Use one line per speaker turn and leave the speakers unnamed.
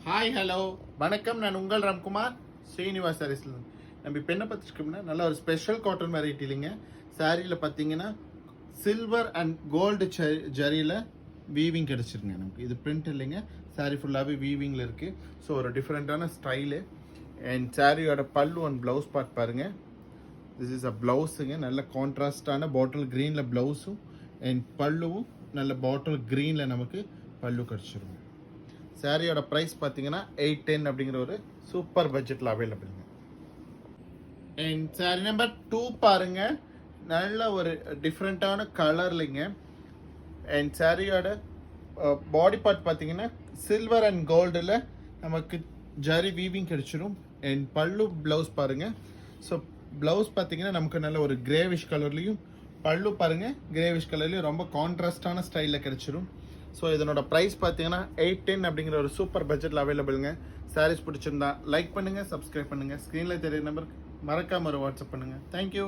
Hi hello வணக்கம். நான் உங்கள் ராம்குமார் ஸ்ரீனிவாஸ் சாரீஸ்ல. நம்ம இப்போ என்ன பார்த்துருக்கோம்னா நல்ல ஒரு ஸ்பெஷல் காட்டன் வெரைட்டி இல்லைங்க. சாரியில் பார்த்தீங்கன்னா சில்வர் அண்ட் கோல்டு ஜரியில் வீவிங் கிடச்சிருங்க. நமக்கு இது பிரிண்ட் இல்லைங்க, சாரீ ஃபுல்லாகவே வீவிங்கில் இருக்குது. ஸோ ஒரு டிஃப்ரெண்ட்டான ஸ்டைலு. அண்ட் சாரியோட பல்லு அண்ட் ப்ளவுஸ் பார்ட் பாருங்கள். திஸ் இஸ் அ ப்ளவுஸுங்க. நல்ல கான்ட்ராஸ்டான பாட்டில் க்ரீனில் ப்ளவுஸும் அண்ட் பல்லுவும் நல்ல பாட்டில் க்ரீனில் நமக்கு பல்லு கிடச்சிருங்க. சாரியோட ப்ரைஸ் பார்த்தீங்கன்னா 810 அப்படிங்கிற ஒரு சூப்பர் பட்ஜெட்டில் அவைலபிளுங்க. அண்ட் சாரி நம்பர் 2 பாருங்க, நல்ல ஒரு டிஃப்ரெண்ட்டான கலர்லிங்க. அண்ட் சாரியோட பாடி பார்ட் பார்த்தீங்கன்னா சில்வர் அண்ட் கோல்டில் நமக்கு ஜரி வீவிங் கிடைச்சிடும். அண்ட் பல்லு ப்ளவுஸ் பாருங்க. ஸோ ப்ளவுஸ் பார்த்தீங்கன்னா நமக்கு நல்ல ஒரு கிரேவிஷ் கலர்லையும், பல்லு பாருங்க கிரேவிஷ் கலர்லையும் ரொம்ப கான்ட்ராஸ்டான ஸ்டைலில் கிடைச்சிடும். ஸோ இதனோட ப்ரைஸ் பார்த்தீங்கன்னா 810 அப்படிங்கிற ஒரு சூப்பர் பட்ஜெட்டில் அவைலபிளுங்க. சாரீஸ் பிடிச்சிருந்தா லைக் பண்ணுங்கள், சப்ஸ்கிரைப் பண்ணுங்கள். ஸ்க்ரீனில் தெரிய நம்பருக்கு மறக்காமல் ஒரு வாட்ஸ்அப் பண்ணுங்கள். தேங்க்யூ.